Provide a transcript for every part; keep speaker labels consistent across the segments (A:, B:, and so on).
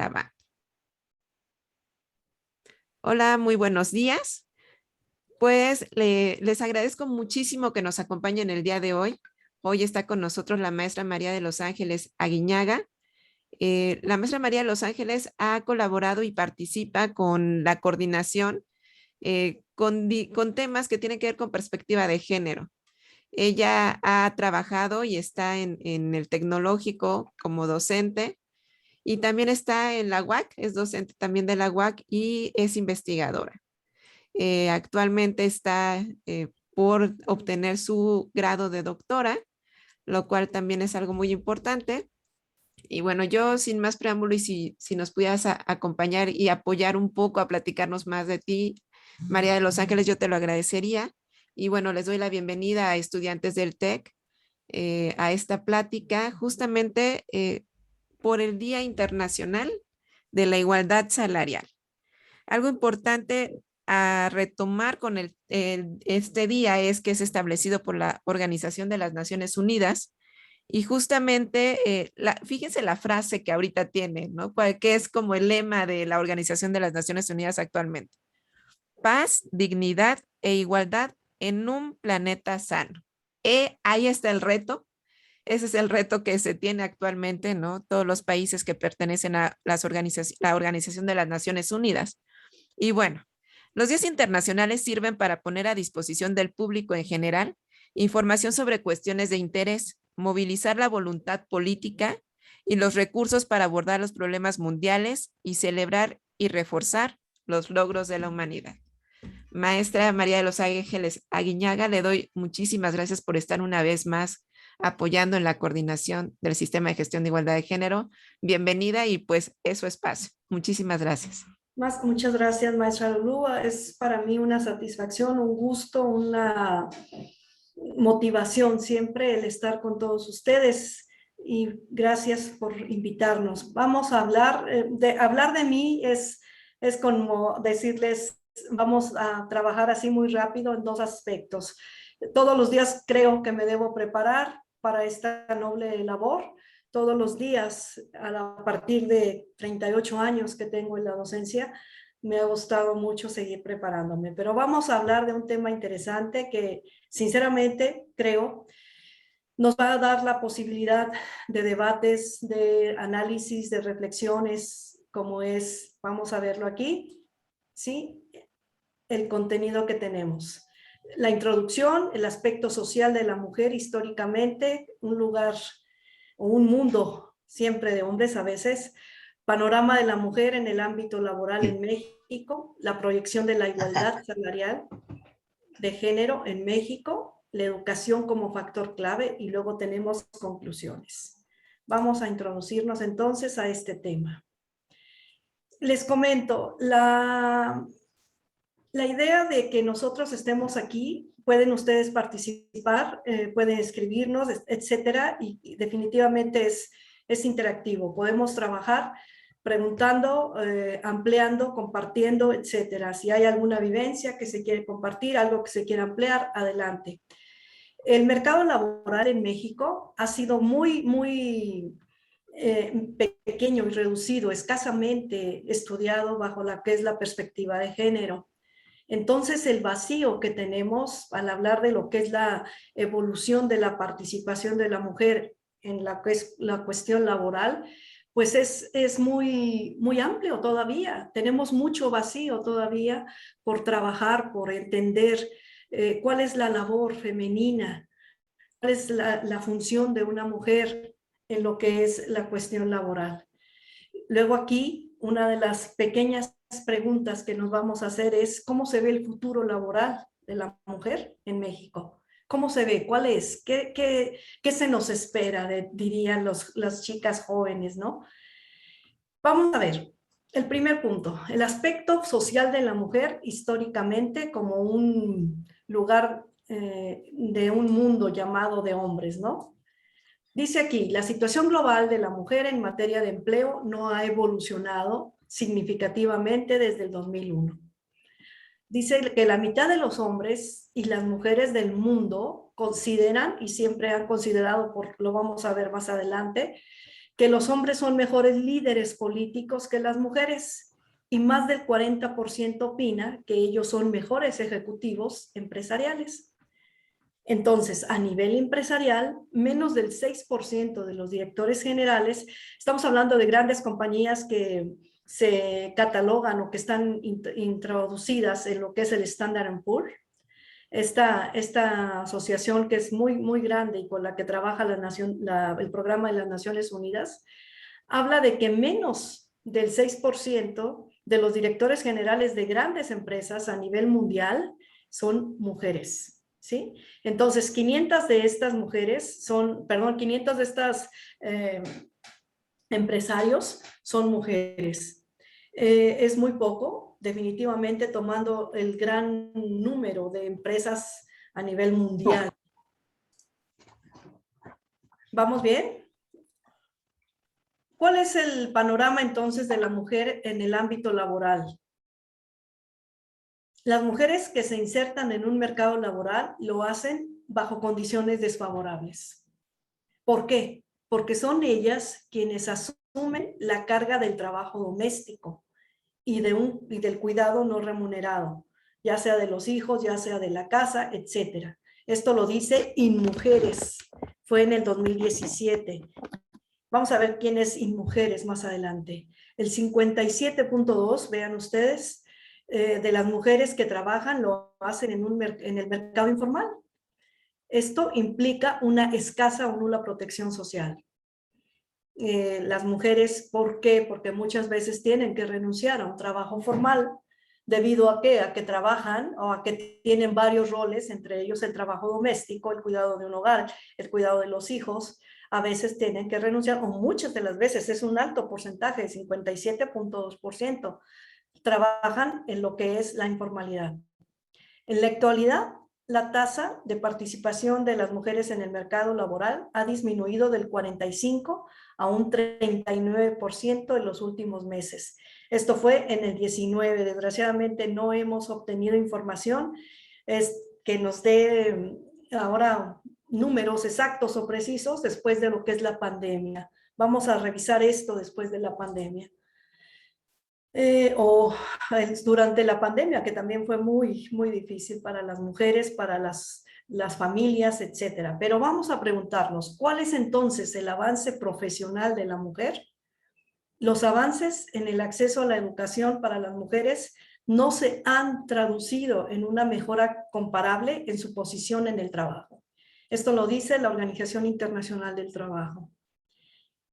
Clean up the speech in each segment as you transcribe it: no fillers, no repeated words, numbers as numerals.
A: Grabando. Hola, muy buenos días. Pues les agradezco muchísimo que nos acompañen el día de hoy. Hoy está con nosotros la maestra María de los Ángeles Aguiñaga. La maestra María de los Ángeles ha colaborado y participa con la coordinación con temas que tienen que ver con perspectiva de género. Ella ha trabajado y está en el tecnológico como docente y también está en la UAC, es docente también de la UAC y es investigadora. Actualmente está por obtener su grado de doctora, lo cual también es algo muy importante. Y bueno, yo sin más preámbulo y si nos pudieras acompañar y apoyar un poco a platicarnos más de ti, María de los Ángeles, yo te lo agradecería. Y bueno, les doy la bienvenida a estudiantes del TEC a esta plática justamente por el Día Internacional de la Igualdad Salarial. Algo importante a retomar con este día es que es establecido por la Organización de las Naciones Unidas y justamente, fíjense la frase que ahorita tiene, ¿no? Que es como el lema de la Organización de las Naciones Unidas actualmente. Paz, dignidad e igualdad en un planeta sano. Ahí está el reto. Ese es el reto que se tiene actualmente, ¿no? Todos los países que pertenecen a la Organización de las Naciones Unidas. Y bueno, los días internacionales sirven para poner a disposición del público en general información sobre cuestiones de interés, movilizar la voluntad política y los recursos para abordar los problemas mundiales y celebrar y reforzar los logros de la humanidad. Maestra María de los Ángeles Aguiñaga, le doy muchísimas gracias por estar una vez más apoyando en la coordinación del Sistema de Gestión de Igualdad de Género. Bienvenida y pues eso es espacio. Muchísimas gracias.
B: Muchas gracias, maestra Lulúa. Es para mí una satisfacción, un gusto, una motivación siempre el estar con todos ustedes y gracias por invitarnos. Vamos a hablar, hablar de mí es como decirles, vamos a trabajar así muy rápido en dos aspectos. Todos los días creo que me debo preparar para esta noble labor. Todos los días, a partir de 38 años que tengo en la docencia, me ha gustado mucho seguir preparándome. Pero vamos a hablar de un tema interesante que, sinceramente, creo, nos va a dar la posibilidad de debates, de análisis, de reflexiones, como es, vamos a verlo aquí, ¿sí? El contenido que tenemos. La introducción, el aspecto social de la mujer históricamente, un lugar o un mundo siempre de hombres a veces, panorama de la mujer en el ámbito laboral en México, la proyección de la igualdad salarial de género en México, la educación como factor clave y luego tenemos conclusiones. Vamos a introducirnos entonces a este tema. Les comento, la idea de que nosotros estemos aquí, pueden ustedes participar, pueden escribirnos, etcétera, y definitivamente es interactivo. Podemos trabajar preguntando, ampliando, compartiendo, etcétera. Si hay alguna vivencia que se quiere compartir, algo que se quiera ampliar, adelante. El mercado laboral en México ha sido muy pequeño y reducido, escasamente estudiado bajo la que es la perspectiva de género. Entonces, el vacío que tenemos al hablar de lo que es la evolución de la participación de la mujer en la cuestión laboral, pues es muy amplio todavía. Tenemos mucho vacío todavía por trabajar, por entender cuál es la labor femenina, cuál es la función de una mujer en lo que es la cuestión laboral. Luego aquí, una de las pequeñas preguntas que nos vamos a hacer es ¿cómo se ve el futuro laboral de la mujer en México? ¿Cómo se ve? ¿Cuál es? ¿Qué se nos espera? Dirían las chicas jóvenes, ¿no? Vamos a ver. El primer punto, el aspecto social de la mujer históricamente como un lugar de un mundo llamado de hombres, ¿no? Dice aquí, la situación global de la mujer en materia de empleo no ha evolucionado significativamente desde el 2001. Dice que la mitad de los hombres y las mujeres del mundo consideran, y siempre han considerado, lo vamos a ver más adelante, que los hombres son mejores líderes políticos que las mujeres y más del 40% opina que ellos son mejores ejecutivos empresariales. Entonces, a nivel empresarial, menos del 6% de los directores generales, estamos hablando de grandes compañías que se catalogan o que están introducidas en lo que es el Standard & Poor's, esta asociación que es muy, muy grande y con la que trabaja el programa de las Naciones Unidas, habla de que menos del 6% de los directores generales de grandes empresas a nivel mundial son mujeres, ¿sí? Entonces, 500 de estas mujeres son, perdón, 500 de estas empresarios son mujeres. Es muy poco, definitivamente, tomando el gran número de empresas a nivel mundial. ¿Vamos bien? ¿Cuál es el panorama entonces de la mujer en el ámbito laboral? Las mujeres que se insertan en un mercado laboral lo hacen bajo condiciones desfavorables. ¿Por qué? Porque son ellas quienes asumen la carga del trabajo doméstico y del cuidado no remunerado, ya sea de los hijos, ya sea de la casa, etc. Esto lo dice InMujeres, fue en el 2017. Vamos a ver quién es InMujeres más adelante. El 57.2, vean ustedes, de las mujeres que trabajan lo hacen en el mercado informal. Esto implica una escasa o nula protección social. Las mujeres, ¿por qué? Porque muchas veces tienen que renunciar a un trabajo formal debido a que trabajan o a que tienen varios roles, entre ellos el trabajo doméstico, el cuidado de un hogar, el cuidado de los hijos. A veces tienen que renunciar, o muchas de las veces, es un alto porcentaje, 57.2%, trabajan en lo que es la informalidad. En la actualidad, la tasa de participación de las mujeres en el mercado laboral ha disminuido del 45 a un 39% en los últimos meses. Esto fue en el 19. Desgraciadamente no hemos obtenido información que nos dé ahora números exactos o precisos después de lo que es la pandemia. Vamos a revisar esto después de la pandemia. O durante la pandemia, que también fue muy, muy difícil para las mujeres, para las familias, etcétera. Pero vamos a preguntarnos, ¿cuál es entonces el avance profesional de la mujer? Los avances en el acceso a la educación para las mujeres no se han traducido en una mejora comparable en su posición en el trabajo. Esto lo dice la Organización Internacional del Trabajo.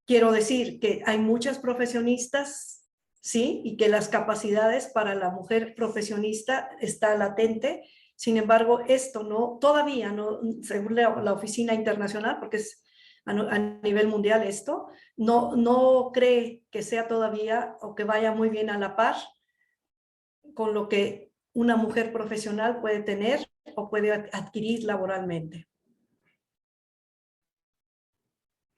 B: Quiero decir que hay muchas profesionistas, sí, y que las capacidades para la mujer profesionista está latente. Sin embargo, esto todavía no, según la Oficina Internacional, porque es a nivel mundial esto, no cree que sea todavía o que vaya muy bien a la par con lo que una mujer profesional puede tener o puede adquirir laboralmente.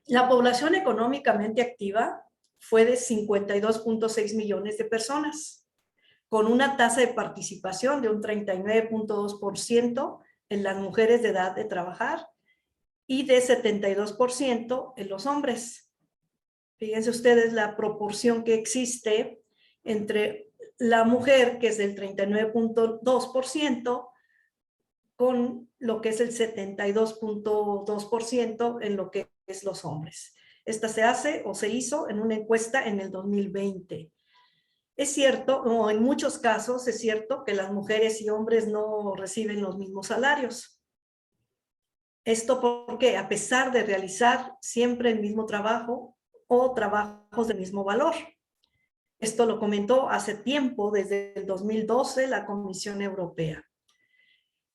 B: La población económicamente activa fue de 52.6 millones de personas, con una tasa de participación de un 39.2% en las mujeres de edad de trabajar y de 72% en los hombres. Fíjense ustedes la proporción que existe entre la mujer, que es del 39.2%, con lo que es el 72.2% en lo que es los hombres. Esta se hace o se hizo en una encuesta en el 2020. Es cierto, o en muchos casos es cierto que las mujeres y hombres no reciben los mismos salarios. Esto porque a pesar de realizar siempre el mismo trabajo o trabajos del mismo valor. Esto lo comentó hace tiempo, desde el 2012, la Comisión Europea.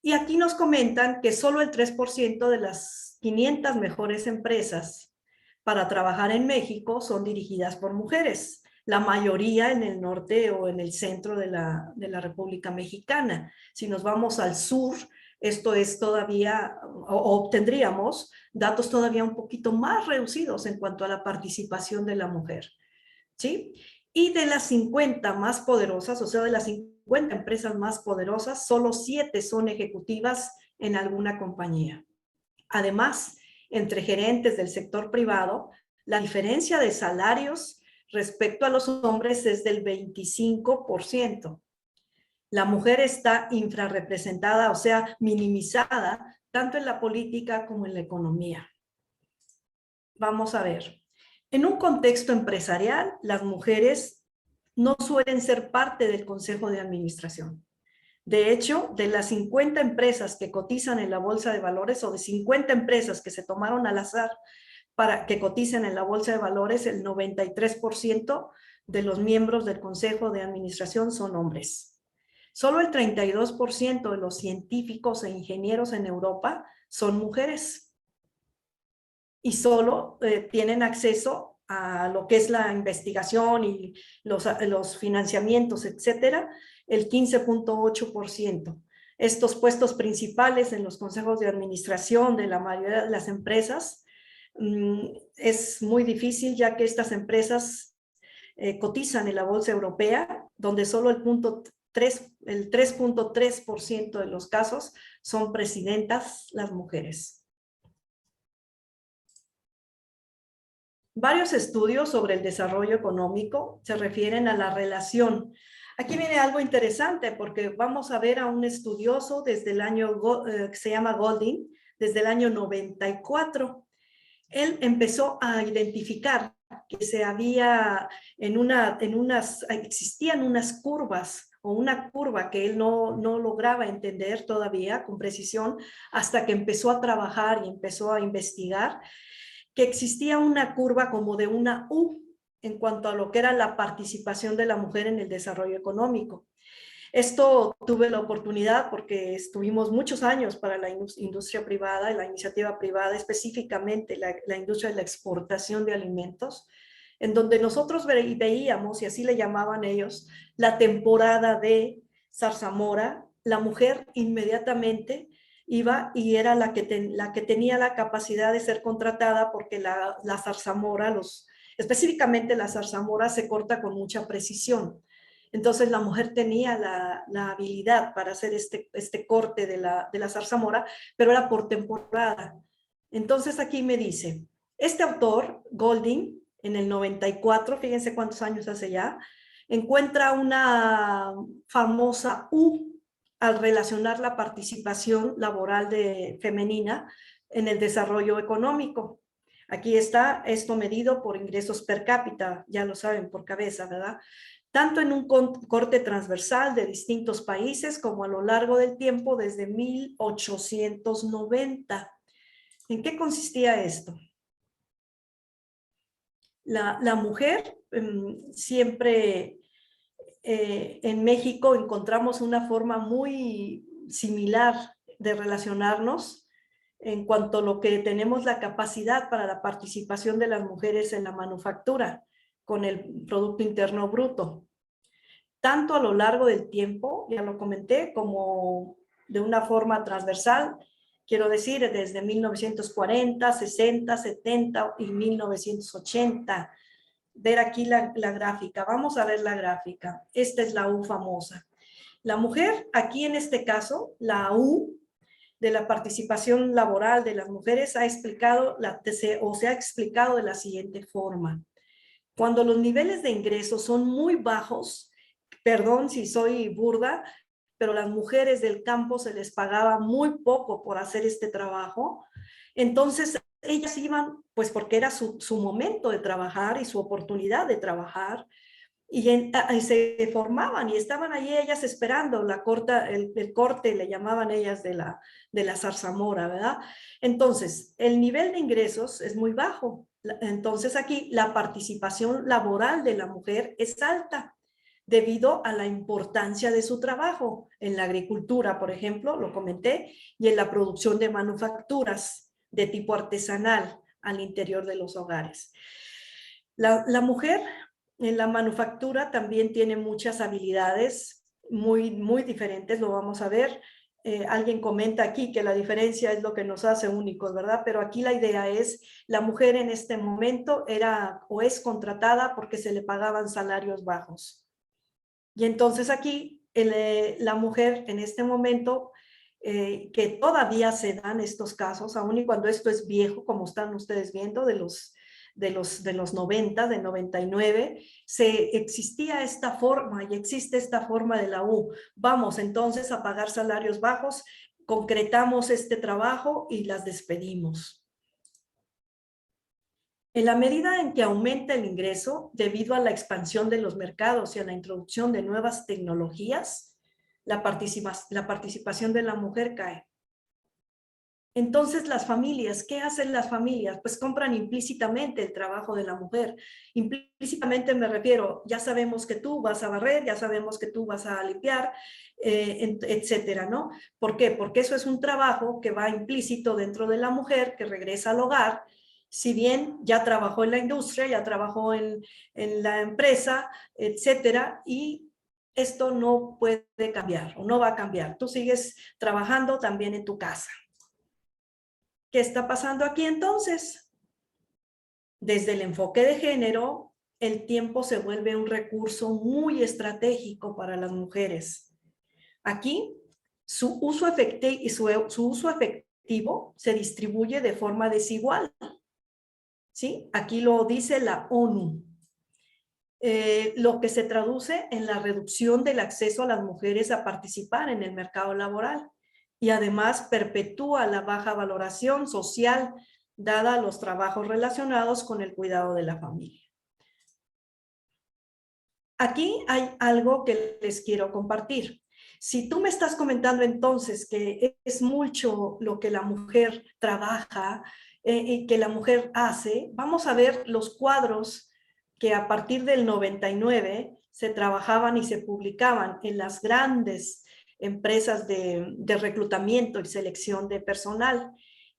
B: Y aquí nos comentan que solo el 3% de las 500 mejores empresas para trabajar en México son dirigidas por mujeres, la mayoría en el norte o en el centro de la República Mexicana. Si nos vamos al sur, esto es todavía, o obtendríamos datos todavía un poquito más reducidos en cuanto a la participación de la mujer, ¿sí? Y de las 50 más poderosas, o sea, de las 50 empresas más poderosas, solo 7 son ejecutivas en alguna compañía. Además, entre gerentes del sector privado, La diferencia de salarios respecto a los hombres es del 25%. La mujer está infrarrepresentada, o sea, minimizada, tanto en la política como en la economía. Vamos a ver. En un contexto empresarial, las mujeres no suelen ser parte del consejo de administración. De hecho, de las 50 empresas que cotizan en la bolsa de valores o de 50 empresas que se tomaron al azar para que coticen en la bolsa de valores, el 93% de los miembros del consejo de administración son hombres. Solo el 32% de los científicos e ingenieros en Europa son mujeres. Y solo tienen acceso a lo que es la investigación y los financiamientos, etcétera, el 15.8%. Estos puestos principales en los consejos de administración de la mayoría de las empresas es muy difícil, ya que estas empresas cotizan en la bolsa europea, donde solo el 3.3% de los casos son presidentas las mujeres. Varios estudios sobre el desarrollo económico se refieren a la relación. Aquí viene algo interesante porque vamos a ver a un estudioso desde el año que se llama Golding, desde el año 94. Él empezó a identificar que existían unas curvas o una curva que él no lograba entender todavía con precisión hasta que empezó a trabajar y empezó a investigar, que existía una curva como de una U en cuanto a lo que era la participación de la mujer en el desarrollo económico. Esto tuve la oportunidad porque estuvimos muchos años para la industria privada, la iniciativa privada, específicamente la industria de la exportación de alimentos, en donde nosotros veíamos, y así le llamaban ellos, la temporada de zarzamora. La mujer inmediatamente iba y era la que tenía la capacidad de ser contratada porque la zarzamora, específicamente la zarzamora se corta con mucha precisión. Entonces la mujer tenía la habilidad para hacer este corte de la zarzamora, pero era por temporada. Entonces aquí me dice, este autor, Golding, en el 94, fíjense cuántos años hace ya, encuentra una famosa U al relacionar la participación laboral femenina en el desarrollo económico. Aquí está esto medido por ingresos per cápita, ya lo saben, por cabeza, ¿verdad? Tanto en un corte transversal de distintos países como a lo largo del tiempo desde 1890. ¿En qué consistía esto? La mujer siempre en México encontramos una forma muy similar de relacionarnos en cuanto a lo que tenemos la capacidad para la participación de las mujeres en la manufactura con el Producto Interno Bruto. Tanto a lo largo del tiempo, ya lo comenté, como de una forma transversal, quiero decir, desde 1940, 60, 70 y 1980. Ver aquí la gráfica. Vamos a ver la gráfica. Esta es la U famosa. La mujer, aquí en este caso, la U de la participación laboral de las mujeres se ha explicado de la siguiente forma. Cuando los niveles de ingresos son muy bajos, perdón si soy burda, pero las mujeres del campo se les pagaba muy poco por hacer este trabajo, entonces ellas iban, pues porque era su momento de trabajar y su oportunidad de trabajar, y se formaban y estaban ahí ellas esperando el corte, le llamaban ellas de la zarzamora, ¿verdad? Entonces, el nivel de ingresos es muy bajo. Entonces aquí la participación laboral de la mujer es alta debido a la importancia de su trabajo en la agricultura, por ejemplo, lo comenté, y en la producción de manufacturas de tipo artesanal al interior de los hogares. La mujer en la manufactura también tiene muchas habilidades muy diferentes, lo vamos a ver. Alguien comenta aquí que la diferencia es lo que nos hace únicos, ¿verdad? Pero aquí la idea es, la mujer en este momento era o es contratada porque se le pagaban salarios bajos. Y entonces aquí la mujer en este momento, que todavía se dan estos casos, aun y cuando esto es viejo, como están ustedes viendo, de los 90, de 99, existía esta forma y existe esta forma de la U. Vamos entonces a pagar salarios bajos, concretamos este trabajo y las despedimos. En la medida en que aumenta el ingreso, debido a la expansión de los mercados y a la introducción de nuevas tecnologías, la participación de la mujer cae. Entonces las familias, ¿qué hacen las familias? Pues compran implícitamente el trabajo de la mujer. Implícitamente me refiero, ya sabemos que tú vas a barrer, ya sabemos que tú vas a limpiar, etcétera, ¿no? ¿Por qué? Porque eso es un trabajo que va implícito dentro de la mujer que regresa al hogar. Si bien ya trabajó en la industria, ya trabajó en la empresa, etcétera, y esto no puede cambiar o no va a cambiar. Tú sigues trabajando también en tu casa. ¿Qué está pasando aquí entonces? Desde el enfoque de género, el tiempo se vuelve un recurso muy estratégico para las mujeres. Aquí, su uso efectivo se distribuye de forma desigual. ¿Sí? Aquí lo dice la ONU. Lo que se traduce en la reducción del acceso a las mujeres a participar en el mercado laboral y además perpetúa la baja valoración social dada a los trabajos relacionados con el cuidado de la familia. Aquí hay algo que les quiero compartir. Si tú me estás comentando entonces que es mucho lo que la mujer trabaja y que la mujer hace, vamos a ver los cuadros que a partir del 99 se trabajaban y se publicaban en las grandes empresas de reclutamiento y selección de personal.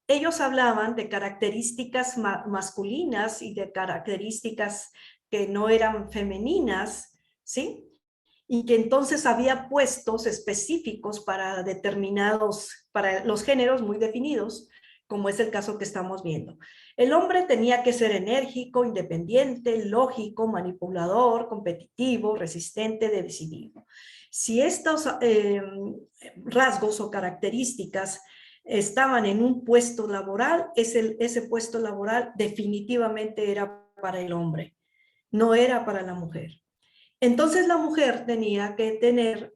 B: Ellos hablaban de características masculinas y de características que no eran femeninas, ¿sí? Y que entonces había puestos específicos para para los géneros muy definidos, como es el caso que estamos viendo. El hombre tenía que ser enérgico, independiente, lógico, manipulador, competitivo, resistente, decidido. Si estos rasgos o características estaban en un puesto laboral, ese puesto laboral definitivamente era para el hombre, no era para la mujer. Entonces la mujer tenía que tener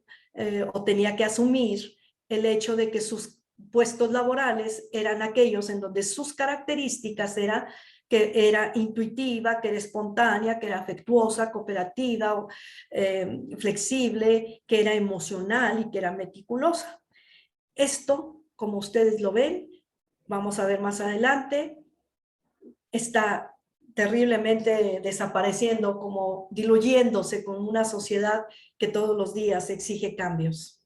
B: o tenía que asumir el hecho de que sus puestos laborales eran aquellos en donde sus características eran que era intuitiva, que era espontánea, que era afectuosa, cooperativa, flexible, que era emocional y que era meticulosa. Esto, como ustedes lo ven, vamos a ver más adelante, está terriblemente desapareciendo, como diluyéndose con una sociedad que todos los días exige cambios.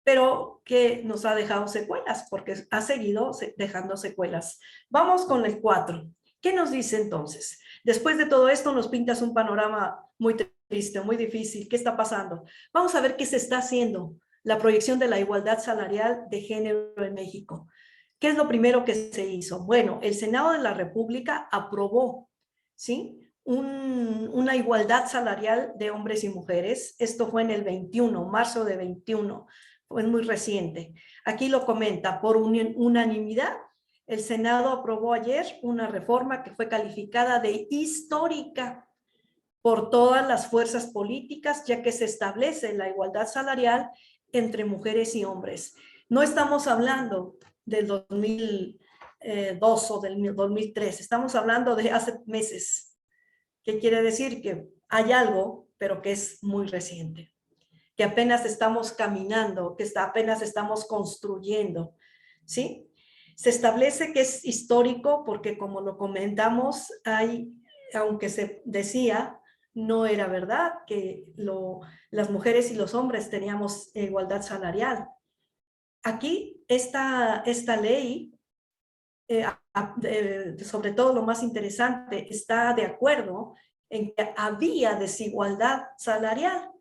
B: Pero que nos ha dejado secuelas, porque ha seguido dejando secuelas. Vamos con el 4. ¿Qué nos dice entonces? Después de todo esto nos pintas un panorama muy triste, muy difícil. ¿Qué está pasando? Vamos a ver qué se está haciendo. La proyección de la igualdad salarial de género en México. ¿Qué es lo primero que se hizo? Bueno, el Senado de la República aprobó, ¿sí?, una igualdad salarial de hombres y mujeres. Esto fue en el 21, marzo de 21. Fue muy reciente. Aquí lo comenta, por unanimidad, el Senado aprobó ayer una reforma que fue calificada de histórica por todas las fuerzas políticas, ya que se establece la igualdad salarial entre mujeres y hombres. No estamos hablando del 2002 o del 2003, estamos hablando de hace meses. ¿Qué quiere decir? Que hay algo, pero que es muy reciente, que apenas estamos caminando, que apenas estamos construyendo, ¿sí? Se establece que es histórico porque, como lo comentamos, aunque se decía, no era verdad que las mujeres y los hombres teníamos igualdad salarial. Aquí, esta ley, sobre todo lo más interesante, está de acuerdo en que había desigualdad salarial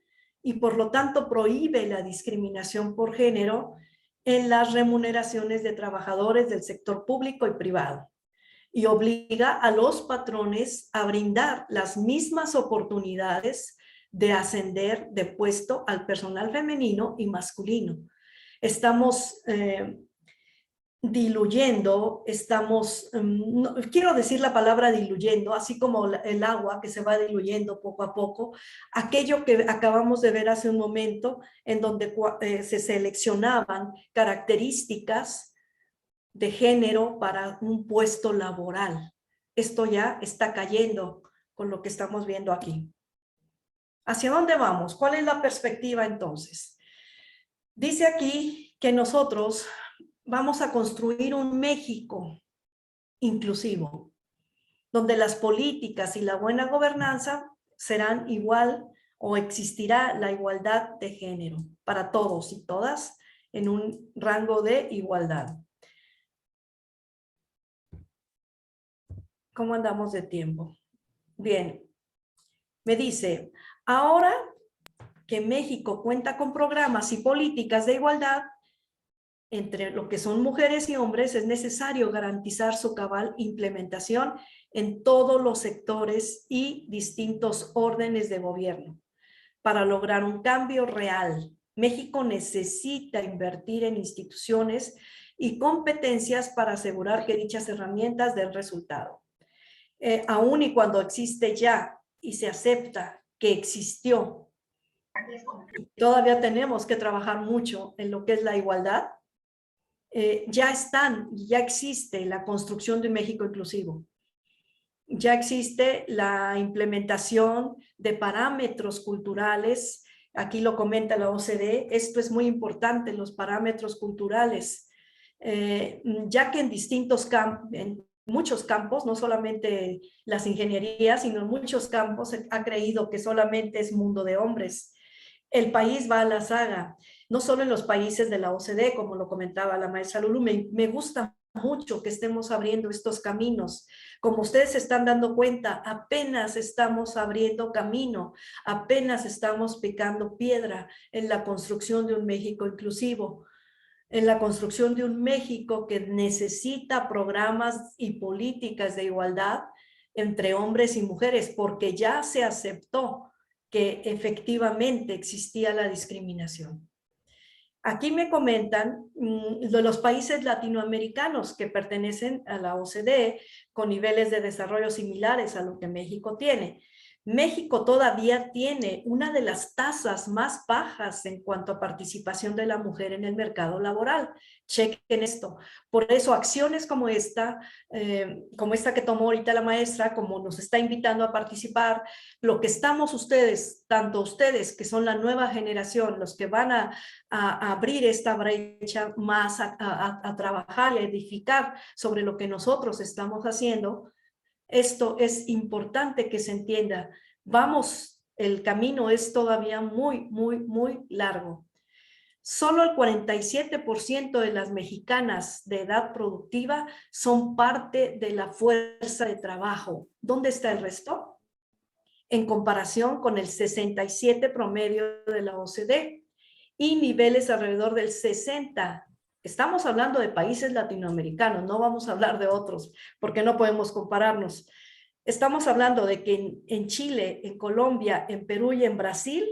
B: y por lo tanto prohíbe la discriminación por género en las remuneraciones de trabajadores del sector público y privado y obliga a los patrones a brindar las mismas oportunidades de ascender de puesto al personal femenino y masculino. Estamos diluyendo, estamos, no, quiero decir la palabra diluyendo, así como el agua que se va diluyendo poco a poco, aquello que acabamos de ver hace un momento, en donde se seleccionaban características de género para un puesto laboral. Esto ya está cayendo con lo que estamos viendo aquí. ¿Hacia dónde vamos? ¿Cuál es la perspectiva entonces? Dice aquí que nosotros vamos a construir un México inclusivo, donde las políticas y la buena gobernanza serán igual o existirá la igualdad de género para todos y todas en un rango de igualdad. ¿Cómo andamos de tiempo? Bien, me dice, ahora que México cuenta con programas y políticas de igualdad entre lo que son mujeres y hombres, es necesario garantizar su cabal implementación en todos los sectores y distintos órdenes de gobierno. Para lograr un cambio real, México necesita invertir en instituciones y competencias para asegurar que dichas herramientas den resultado. Aún y cuando existe ya y se acepta que existió, todavía tenemos que trabajar mucho en lo que es la igualdad. Ya existe la construcción de un México inclusivo. Ya existe la implementación de parámetros culturales. Aquí lo comenta la OCDE. Esto es muy importante, los parámetros culturales, ya que en muchos campos, no solamente las ingenierías, sino en muchos campos se ha creído que solamente es mundo de hombres. El país va a la saga, no solo en los países de la OCDE, como lo comentaba la maestra Lulu, me gusta mucho que estemos abriendo estos caminos. Como ustedes se están dando cuenta, apenas estamos abriendo camino, apenas estamos picando piedra en la construcción de un México inclusivo, en la construcción de un México que necesita programas y políticas de igualdad entre hombres y mujeres, porque ya se aceptó que efectivamente existía la discriminación. Aquí me comentan de los países latinoamericanos que pertenecen a la OCDE con niveles de desarrollo similares a lo que México tiene. México todavía tiene una de las tasas más bajas en cuanto a participación de la mujer en el mercado laboral. Chequen esto. Por eso acciones como esta que tomó ahorita la maestra, como nos está invitando a participar, lo que estamos ustedes, tanto ustedes que son la nueva generación, los que van a abrir esta brecha más, a trabajar y a edificar sobre lo que nosotros estamos haciendo. Esto es importante que se entienda. Vamos, el camino es todavía muy, muy, muy largo. Solo el 47% de las mexicanas de edad productiva son parte de la fuerza de trabajo. ¿Dónde está el resto? En comparación con el 67% promedio de la OCDE y niveles alrededor del 60%. Estamos hablando de países latinoamericanos, no vamos a hablar de otros, porque no podemos compararnos. Estamos hablando de que en Chile, en Colombia, en Perú y en Brasil,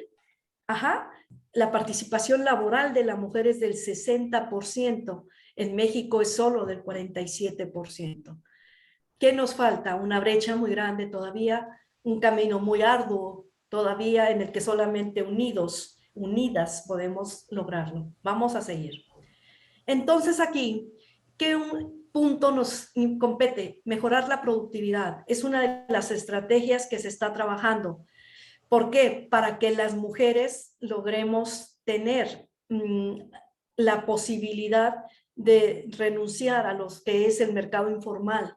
B: la participación laboral de la mujer es del 60%, en México es solo del 47%. ¿Qué nos falta? Una brecha muy grande todavía, un camino muy arduo todavía en el que solamente unidas podemos lograrlo. Vamos a seguir. Entonces aquí, ¿qué un punto nos compete? Mejorar la productividad. Es una de las estrategias que se está trabajando. ¿Por qué? Para que las mujeres logremos tener la posibilidad de renunciar a lo que es el mercado informal.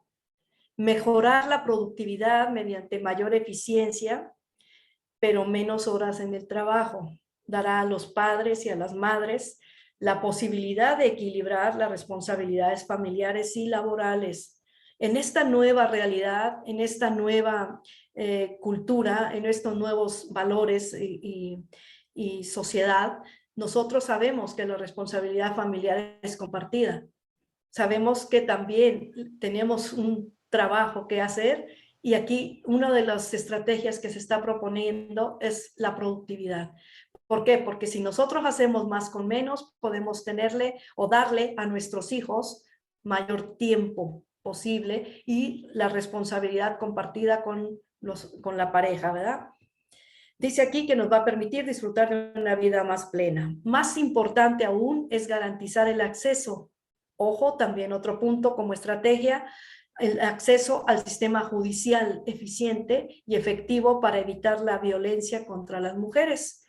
B: Mejorar la productividad mediante mayor eficiencia, pero menos horas en el trabajo. Dará a los padres y a las madres la posibilidad de equilibrar las responsabilidades familiares y laborales. En esta nueva realidad, en esta nueva cultura, en estos nuevos valores y sociedad, nosotros sabemos que la responsabilidad familiar es compartida. Sabemos que también tenemos un trabajo que hacer y aquí una de las estrategias que se está proponiendo es la productividad. ¿Por qué? Porque si nosotros hacemos más con menos, podemos tenerle o darle a nuestros hijos mayor tiempo posible y la responsabilidad compartida con la pareja, ¿verdad? Dice aquí que nos va a permitir disfrutar de una vida más plena. Más importante aún es garantizar el acceso. Ojo, también otro punto como estrategia, el acceso al sistema judicial eficiente y efectivo para evitar la violencia contra las mujeres.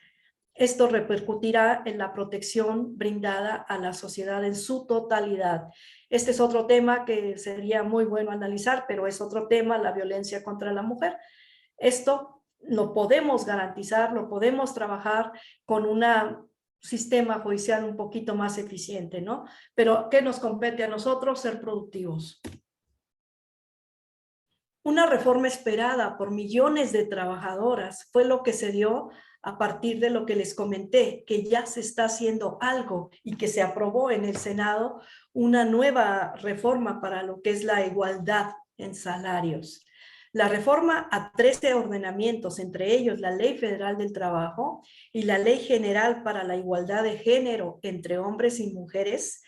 B: Esto repercutirá en la protección brindada a la sociedad en su totalidad. Este es otro tema que sería muy bueno analizar, pero es otro tema, la violencia contra la mujer. Esto lo podemos garantizar, lo podemos trabajar con un sistema judicial un poquito más eficiente, ¿no? Pero ¿qué nos compete a nosotros? Ser productivos. Una reforma esperada por millones de trabajadoras fue lo que se dio a partir de lo que les comenté, que ya se está haciendo algo y que se aprobó en el Senado una nueva reforma para lo que es la igualdad en salarios. La reforma a 13 ordenamientos, entre ellos la Ley Federal del Trabajo y la Ley General para la Igualdad de Género entre hombres y mujeres,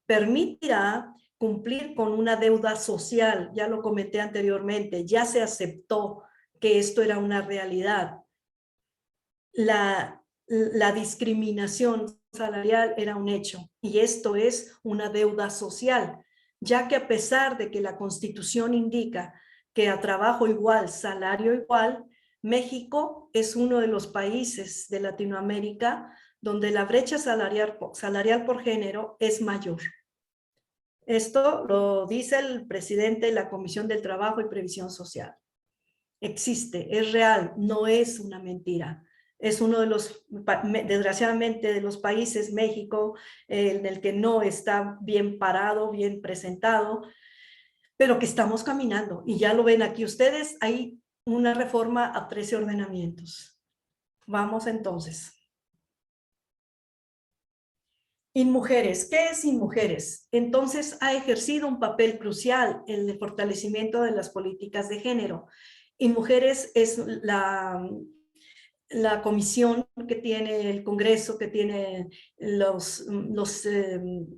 B: permitirá cumplir con una deuda social. Ya lo comenté anteriormente, ya se aceptó que esto era una realidad. La discriminación salarial era un hecho y esto es una deuda social, ya que a pesar de que la Constitución indica que a trabajo igual, salario igual, México es uno de los países de Latinoamérica donde la brecha salarial por género es mayor. Esto lo dice el presidente de la Comisión del Trabajo y Previsión Social. Existe, es real, no es una mentira. Es uno de los, desgraciadamente, de los países, México, en el que no está bien parado, bien presentado, pero que estamos caminando. Y ya lo ven aquí ustedes, hay una reforma a 13 ordenamientos. Vamos entonces. InMujeres, ¿qué es InMujeres? Entonces ha ejercido un papel crucial en el fortalecimiento de las políticas de género. InMujeres es la comisión que tiene el Congreso, que tiene los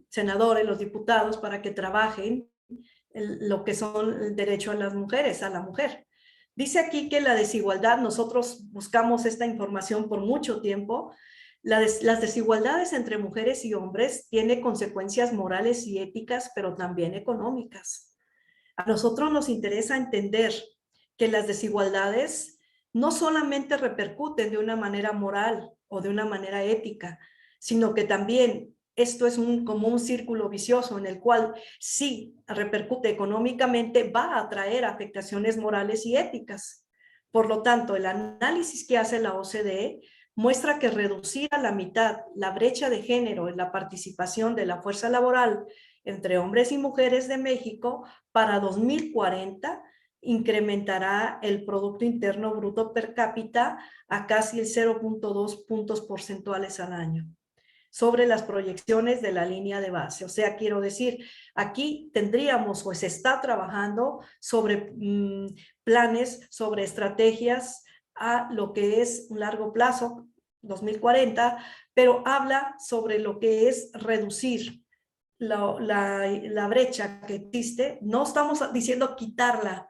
B: senadores, los diputados, para que trabajen lo que son el derecho a las mujeres, a la mujer. Dice aquí que la desigualdad, nosotros buscamos esta información por mucho tiempo. Las desigualdades entre mujeres y hombres tienen consecuencias morales y éticas, pero también económicas. A nosotros nos interesa entender que las desigualdades no solamente repercuten de una manera moral o de una manera ética, sino que también esto es como un círculo vicioso en el cual si repercute económicamente va a traer afectaciones morales y éticas. Por lo tanto, el análisis que hace la OCDE muestra que reducir a la mitad la brecha de género en la participación de la fuerza laboral entre hombres y mujeres de México para 2040 incrementará el Producto Interno Bruto per cápita a casi el 0.2 puntos porcentuales al año sobre las proyecciones de la línea de base. O sea, quiero decir, aquí tendríamos o se está trabajando sobre planes, sobre estrategias a lo que es un largo plazo, 2040, pero habla sobre lo que es reducir la brecha que existe. No estamos diciendo quitarla,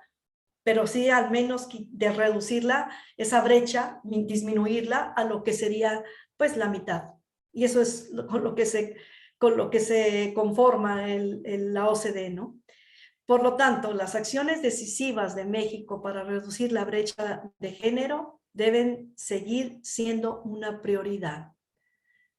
B: pero sí al menos de reducirla, esa brecha, disminuirla a lo que sería pues la mitad. Y eso es con lo que se conforma la OCDE, ¿no? Por lo tanto, las acciones decisivas de México para reducir la brecha de género deben seguir siendo una prioridad.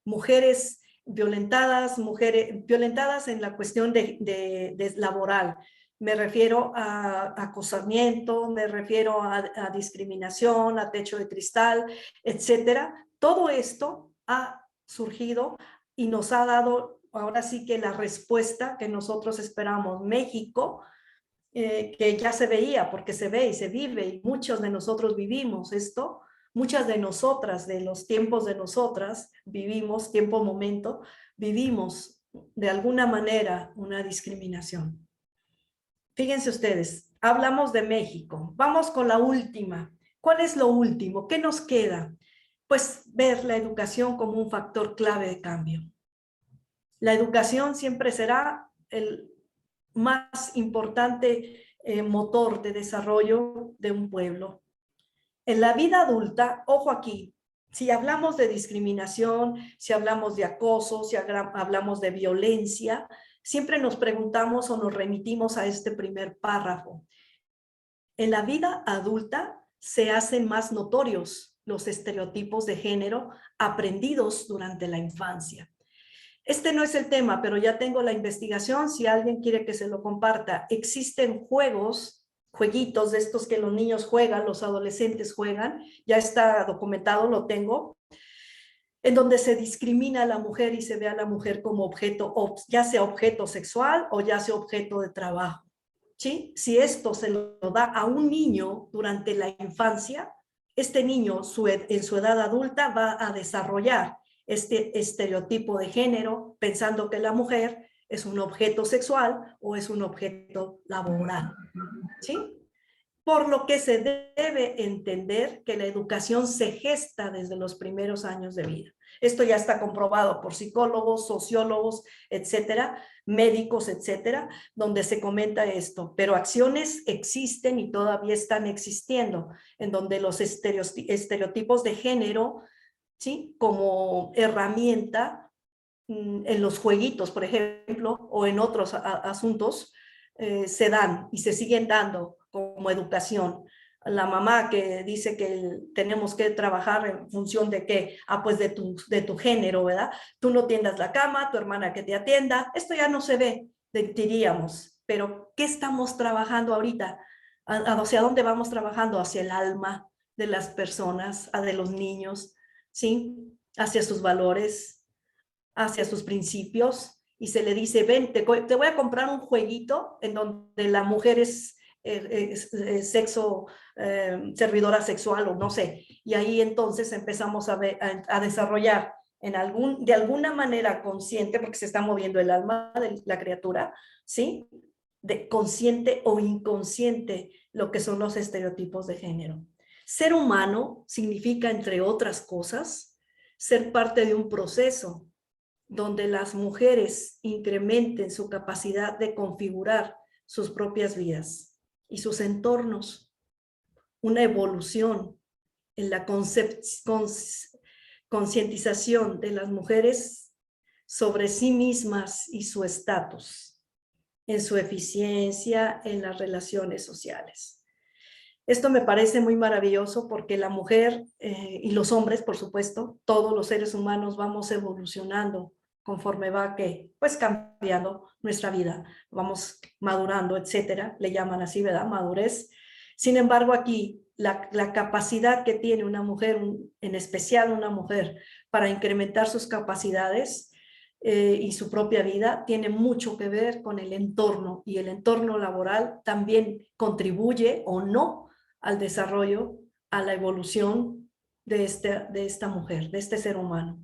B: Mujeres violentadas en la cuestión de laboral. Me refiero a acosamiento, me refiero a discriminación, a techo de cristal, etcétera. Todo esto ha surgido y nos ha dado ahora sí que la respuesta que nosotros esperamos. México, que ya se veía, porque se ve y se vive, y muchos de nosotros vivimos esto, muchas de nosotras, de los tiempos de nosotras, vivimos, tiempo, momento, vivimos de alguna manera una discriminación. Fíjense ustedes, hablamos de México. Vamos con la última. ¿Cuál es lo último? ¿Qué nos queda? Pues ver la educación como un factor clave de cambio. La educación siempre será más importante motor de desarrollo de un pueblo. En la vida adulta, ojo aquí, si hablamos de discriminación, si hablamos de acoso, si hablamos de violencia, siempre nos preguntamos o nos remitimos a este primer párrafo. En la vida adulta se hacen más notorios los estereotipos de género aprendidos durante la infancia. Este no es el tema, pero ya tengo la investigación, si alguien quiere que se lo comparta. Existen jueguitos de estos que los niños juegan, los adolescentes juegan, ya está documentado, lo tengo, en donde se discrimina a la mujer y se ve a la mujer como objeto, ya sea objeto sexual o ya sea objeto de trabajo. ¿Sí? Si esto se lo da a un niño durante la infancia, este niño en su edad adulta va a desarrollar este estereotipo de género pensando que la mujer es un objeto sexual o es un objeto laboral. ¿Sí? Por lo que se debe entender que la educación se gesta desde los primeros años de vida. Esto ya está comprobado por psicólogos, sociólogos, etcétera, médicos, etcétera, donde se comenta esto. Pero acciones existen y todavía están existiendo, en donde los estereotipos de género, ¿sí? Como herramienta en los jueguitos, por ejemplo, o en otros asuntos, se dan y se siguen dando como educación. La mamá que dice que tenemos que trabajar en función de qué, pues de tu género, ¿verdad? Tú no tiendas la cama, tu hermana que te atienda, esto ya no se ve, diríamos, pero ¿qué estamos trabajando ahorita? ¿Hacia dónde vamos trabajando? Hacia el alma de las personas, de los niños, ¿sí? Hacia sus valores, hacia sus principios, y se le dice, ven, te voy a comprar un jueguito en donde la mujer es sexo, servidora sexual o no sé, y ahí entonces empezamos a desarrollar de alguna manera consciente, porque se está moviendo el alma de la criatura, ¿sí? Consciente o inconsciente, lo que son los estereotipos de género. Ser humano significa, entre otras cosas, ser parte de un proceso donde las mujeres incrementen su capacidad de configurar sus propias vidas y sus entornos, una evolución en la concientización de las mujeres sobre sí mismas y su estatus, en su eficiencia en las relaciones sociales. Esto me parece muy maravilloso porque la mujer y los hombres, por supuesto, todos los seres humanos vamos evolucionando conforme va pues cambiando nuestra vida, vamos madurando, etcétera, le llaman así, ¿verdad? Madurez. Sin embargo, aquí la capacidad que tiene una mujer, en especial una mujer, para incrementar sus capacidades y su propia vida, tiene mucho que ver con el entorno, y el entorno laboral también contribuye o no al desarrollo, a la evolución de esta mujer, de este ser humano.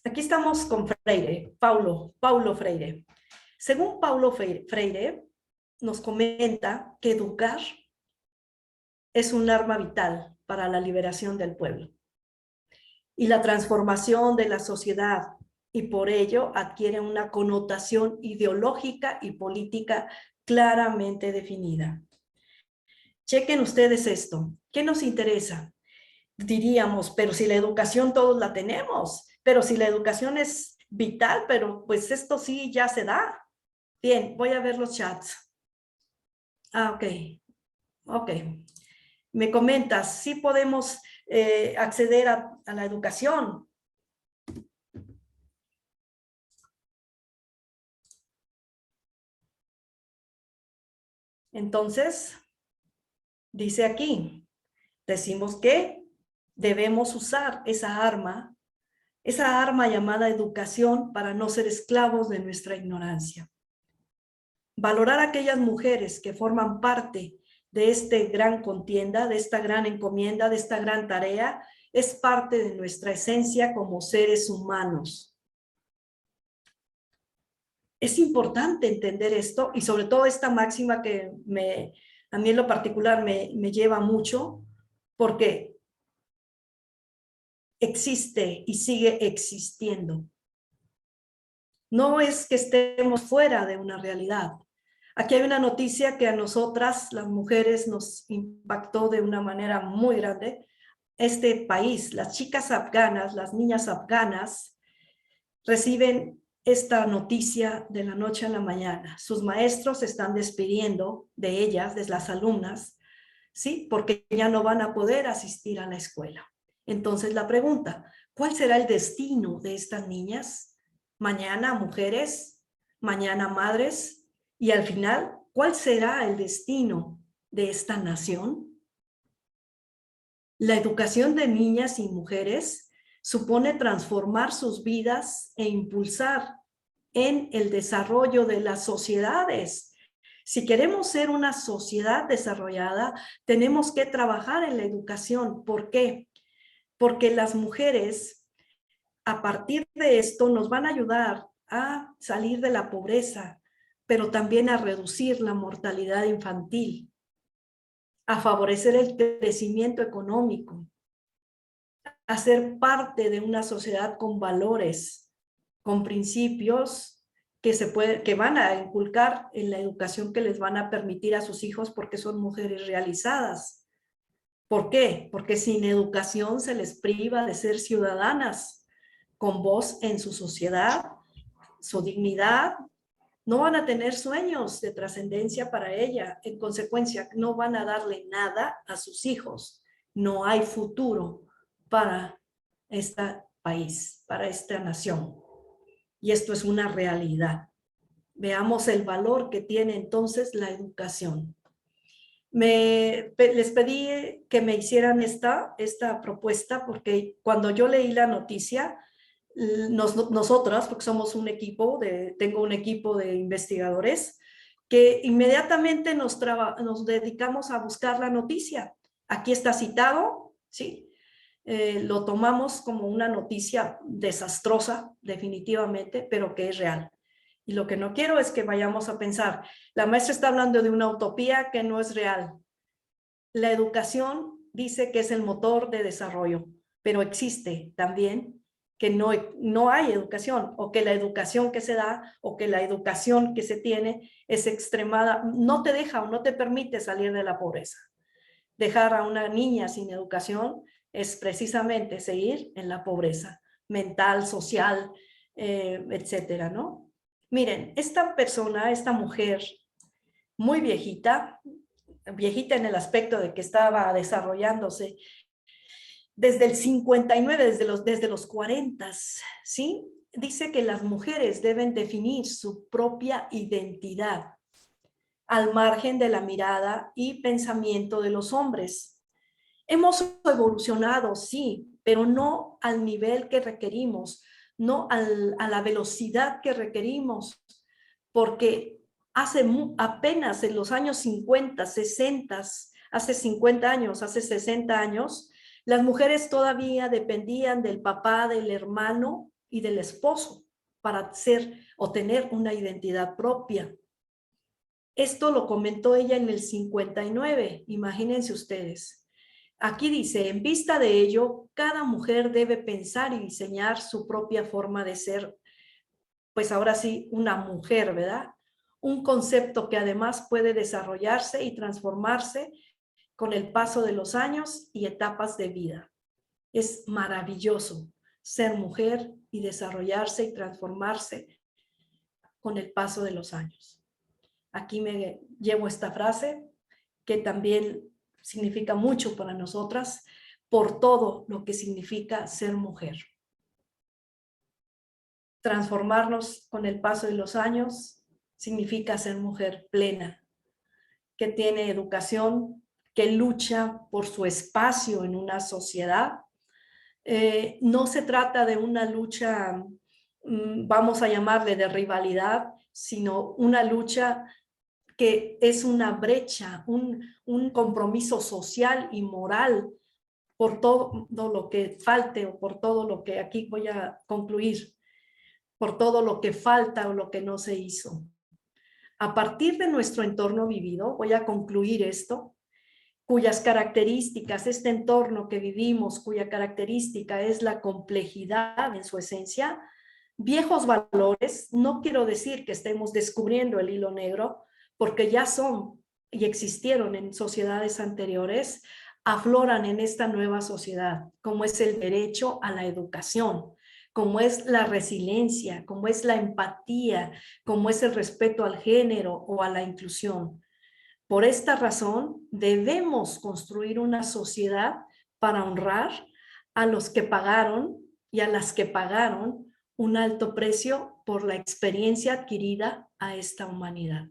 B: Aquí estamos con Freire, Paulo Freire. Según Paulo Freire, nos comenta que educar es un arma vital para la liberación del pueblo y la transformación de la sociedad, y por ello adquiere una connotación ideológica y política claramente definida. Chequen ustedes esto. ¿Qué nos interesa? Diríamos, pero si la educación todos la tenemos, pero si la educación es vital, pero pues esto sí ya se da. Bien, voy a ver los chats. Ok. Me comentas, sí podemos acceder a la educación. Entonces, dice aquí, decimos que debemos usar esa arma llamada educación, para no ser esclavos de nuestra ignorancia. Valorar a aquellas mujeres que forman parte de esta gran contienda, de esta gran encomienda, de esta gran tarea, es parte de nuestra esencia como seres humanos. Es importante entender esto, y sobre todo esta máxima que a mí en lo particular me lleva mucho, porque existe y sigue existiendo. No es que estemos fuera de una realidad. Aquí hay una noticia que a nosotras, las mujeres, nos impactó de una manera muy grande. Este país, las chicas afganas, las niñas afganas, reciben esta noticia de la noche a la mañana. Sus maestros se están despidiendo de ellas, de las alumnas, ¿sí? Porque ya no van a poder asistir a la escuela. Entonces la pregunta, ¿cuál será el destino de estas niñas? Mañana mujeres, mañana madres, y al final, ¿cuál será el destino de esta nación? La educación de niñas y mujeres supone transformar sus vidas e impulsar en el desarrollo de las sociedades. Si queremos ser una sociedad desarrollada, tenemos que trabajar en la educación. ¿Por qué? Porque las mujeres, a partir de esto, nos van a ayudar a salir de la pobreza, pero también a reducir la mortalidad infantil, a favorecer el crecimiento económico, a ser parte de una sociedad con valores, con principios que van a inculcar en la educación que les van a permitir a sus hijos porque son mujeres realizadas. ¿Por qué? Porque sin educación se les priva de ser ciudadanas con voz en su sociedad, su dignidad. No van a tener sueños de trascendencia para ella. En consecuencia, no van a darle nada a sus hijos. No hay futuro para este país, para esta nación. Y esto es una realidad. Veamos el valor que tiene entonces la educación. Les pedí que me hicieran esta propuesta porque cuando yo leí la noticia, nosotras, porque somos un equipo, tengo un equipo de investigadores, que inmediatamente nos dedicamos a buscar la noticia. Aquí está citado, ¿sí? Lo tomamos como una noticia desastrosa, definitivamente, pero que es real. Y lo que no quiero es que vayamos a pensar, la maestra está hablando de una utopía que no es real. La educación dice que es el motor de desarrollo, pero existe también que no hay educación, o que la educación que se da, o que la educación que se tiene es extremada, no te deja o no te permite salir de la pobreza. Dejar a una niña sin educación es precisamente seguir en la pobreza mental, social, etcétera, ¿no? Miren, esta persona, esta mujer muy viejita en el aspecto de que estaba desarrollándose desde el 59, desde los 40, ¿sí? Dice que las mujeres deben definir su propia identidad al margen de la mirada y pensamiento de los hombres. Hemos evolucionado, sí, pero no al nivel que requerimos, no a la velocidad que requerimos, porque apenas en los años 50, 60, hace 50 años, hace 60 años, las mujeres todavía dependían del papá, del hermano y del esposo para ser o tener una identidad propia. Esto lo comentó ella en el 59, imagínense ustedes. Aquí dice, en vista de ello, cada mujer debe pensar y diseñar su propia forma de ser, pues ahora sí, una mujer, ¿verdad? Un concepto que además puede desarrollarse y transformarse con el paso de los años y etapas de vida. Es maravilloso ser mujer y desarrollarse y transformarse con el paso de los años. Aquí me llevo esta frase que también significa mucho para nosotras por todo lo que significa ser mujer. Transformarnos con el paso de los años significa ser mujer plena, que tiene educación, que lucha por su espacio en una sociedad. No se trata de una lucha, vamos a llamarle de rivalidad, sino una lucha que es una brecha, un compromiso social y moral por todo lo que falte o por todo lo que aquí voy a concluir, por todo lo que falta o lo que no se hizo. A partir de nuestro entorno vivido, voy a concluir esto, cuyas características, este entorno que vivimos, cuya característica es la complejidad en su esencia, Viejos valores, no quiero decir que estemos descubriendo el hilo negro, porque ya son y existieron en sociedades anteriores, afloran en esta nueva sociedad, como es el derecho a la educación, como es la resiliencia, como es la empatía, como es el respeto al género o a la inclusión. Por esta razón, debemos construir una sociedad para honrar a los que pagaron y a las que pagaron un alto precio por la experiencia adquirida a esta humanidad.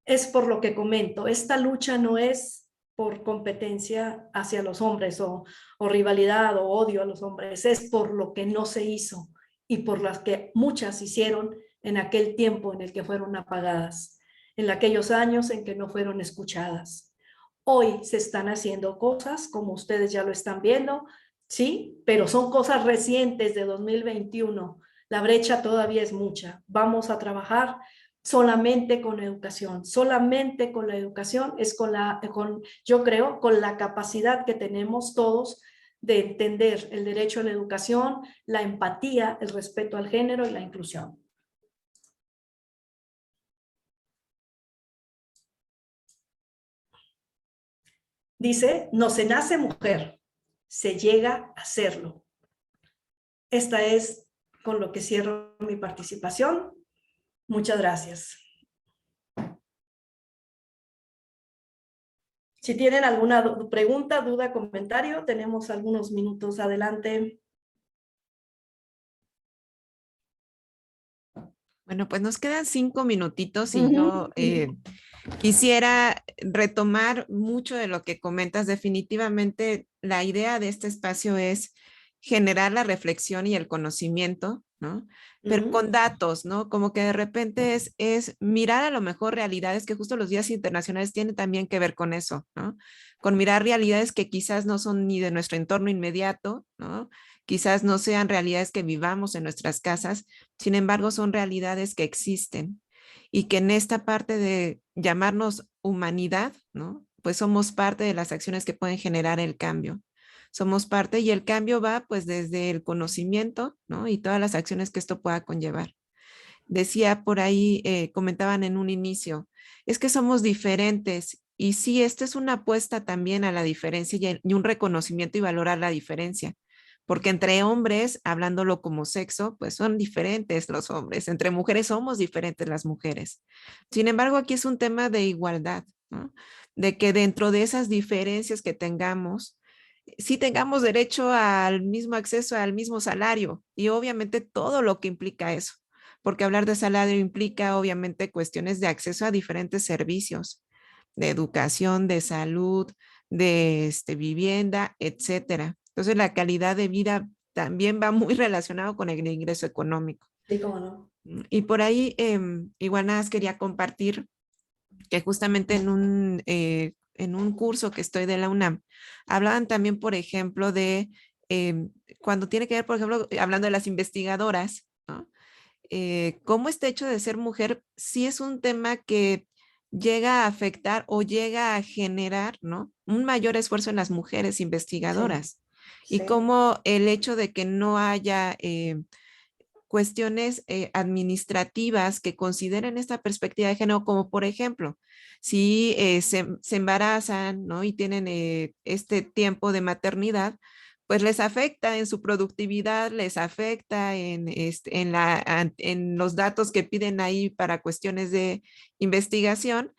B: Es por lo que comento, esta lucha no es por competencia hacia los hombres o rivalidad o odio a los hombres, es por lo que no se hizo y por las que muchas hicieron en aquel tiempo en el que fueron apagadas, en aquellos años en que no fueron escuchadas. Hoy se están haciendo cosas, como ustedes ya lo están viendo, sí, pero son cosas recientes de 2021. La brecha todavía es mucha. Vamos a trabajar solamente con educación, solamente con la educación es yo creo, con la capacidad que tenemos todos de entender el derecho a la educación, la empatía, el respeto al género y la inclusión. Dice, no se nace mujer, se llega a serlo. Esta es con lo que cierro mi participación. Muchas gracias. Si tienen alguna pregunta, duda, comentario, tenemos algunos minutos adelante.
A: Bueno, pues nos quedan 5 minutitos y yo quisiera retomar mucho de lo que comentas. Definitivamente la idea de este espacio es generar la reflexión y el conocimiento, ¿no? Pero con datos, ¿no? Como que de repente es mirar a lo mejor realidades que justo los días internacionales tienen también que ver con eso, ¿no? Con mirar realidades que quizás no son ni de nuestro entorno inmediato, ¿no? Quizás no sean realidades que vivamos en nuestras casas, sin embargo, son realidades que existen y que en esta parte de llamarnos humanidad, ¿no? Pues somos parte de las acciones que pueden generar el cambio. Somos parte y el cambio va pues desde el conocimiento, ¿no? Y todas las acciones que esto pueda conllevar. Decía por ahí, comentaban en un inicio, es que somos diferentes y sí, esta es una apuesta también a la diferencia y un reconocimiento y valorar la diferencia porque entre hombres, hablándolo como sexo, pues son diferentes los hombres, entre mujeres somos diferentes las mujeres. Sin embargo, aquí es un tema de igualdad, ¿no? De que dentro de esas diferencias que tengamos, sí tengamos derecho al mismo acceso al mismo salario y obviamente todo lo que implica eso, porque hablar de salario implica obviamente cuestiones de acceso a diferentes servicios, de educación, de salud, de vivienda, etcétera. Entonces, la calidad de vida también va muy relacionado con el ingreso económico.
B: Sí, cómo no.
A: Y por ahí, igual nada más quería compartir que justamente en un curso que estoy de la UNAM, hablaban también, por ejemplo, de cuando tiene que ver, por ejemplo, hablando de las investigadoras, ¿no? Cómo este hecho de ser mujer sí es un tema que llega a afectar o llega a generar, ¿no? Un mayor esfuerzo en las mujeres
B: Sí,
A: investigadoras. Y
B: sí.
A: cómo el hecho de que no haya cuestiones administrativas que consideren esta perspectiva de género, como por ejemplo, si se embarazan, ¿no? Y tienen este tiempo de maternidad, pues les afecta en su productividad, les afecta en los datos que piden ahí para cuestiones de investigación,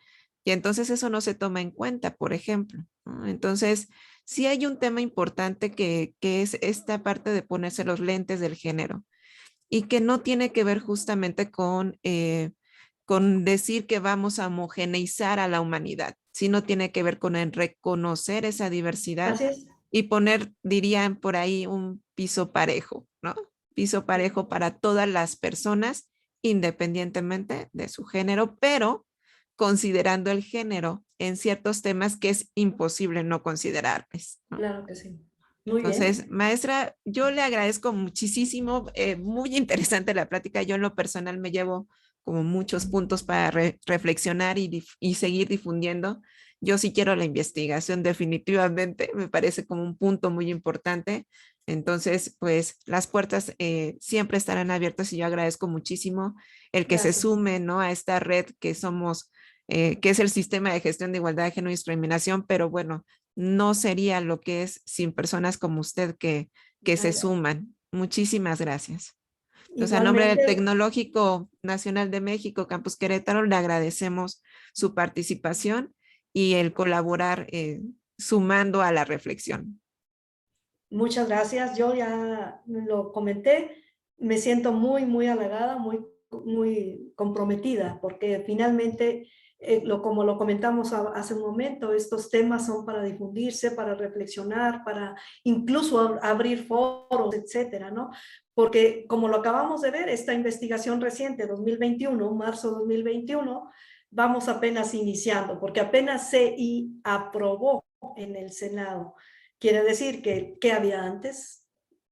A: y entonces eso no se toma en cuenta, por ejemplo, ¿no? Entonces, sí hay un tema importante que es esta parte de ponerse los lentes del género y que no tiene que ver justamente con decir que vamos a homogeneizar a la humanidad, sino tiene que ver con el reconocer esa diversidad
B: Así es.
A: y poner, dirían por ahí, un piso parejo, ¿no? Piso parejo para todas las personas, independientemente de su género, pero considerando el género en ciertos temas que es imposible no considerarles, ¿no?
B: Claro que sí. Muy
A: Entonces,
B: bien.
A: maestra, yo le agradezco muchísimo, muy interesante la plática. Yo en lo personal me llevo como muchos puntos para reflexionar y seguir difundiendo. yo sí quiero la investigación definitivamente, me parece como un punto muy importante. Entonces, pues las puertas siempre estarán abiertas y yo agradezco muchísimo el que se
B: Gracias.
A: sume, ¿no? A esta red que somos, que es el Sistema de Gestión de Igualdad de Género y Discriminación, pero bueno, no sería lo que es sin personas como usted que se
B: Ay,
A: suman. Muchísimas gracias. Entonces, a nombre del
B: igualmente,
A: Tecnológico Nacional de México, Campus Querétaro, le agradecemos su participación y el colaborar sumando a la reflexión.
B: muchas gracias. Yo ya lo comenté, me siento muy, muy halagada, muy, muy comprometida, porque finalmente, como lo comentamos hace un momento, estos temas son para difundirse, para reflexionar, para incluso abrir foros, etcétera, ¿no? Porque como lo acabamos de ver, esta investigación reciente, 2021, marzo 2021, vamos apenas iniciando, porque apenas se aprobó en el Senado. Quiere decir que, ¿qué había antes?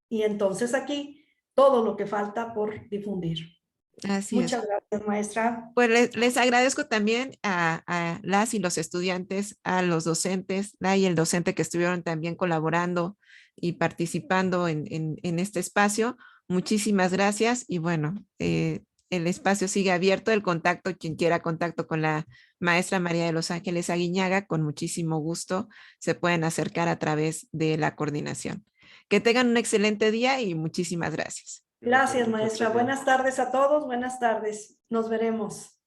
B: Y entonces aquí todo lo que falta por difundir.
A: Así es.
B: Muchas gracias, maestra.
A: Pues les agradezco también a las y los estudiantes, a los docentes, la y el docente que estuvieron también colaborando y participando en este espacio. Muchísimas gracias y bueno, el espacio sigue abierto, el contacto, quien quiera contacto con la maestra María de los Ángeles Aguiñaga, con muchísimo gusto se pueden acercar a través de la coordinación. Que tengan un excelente día y muchísimas gracias.
B: Gracias, maestra. Buenas tardes a todos. Buenas tardes. Nos veremos.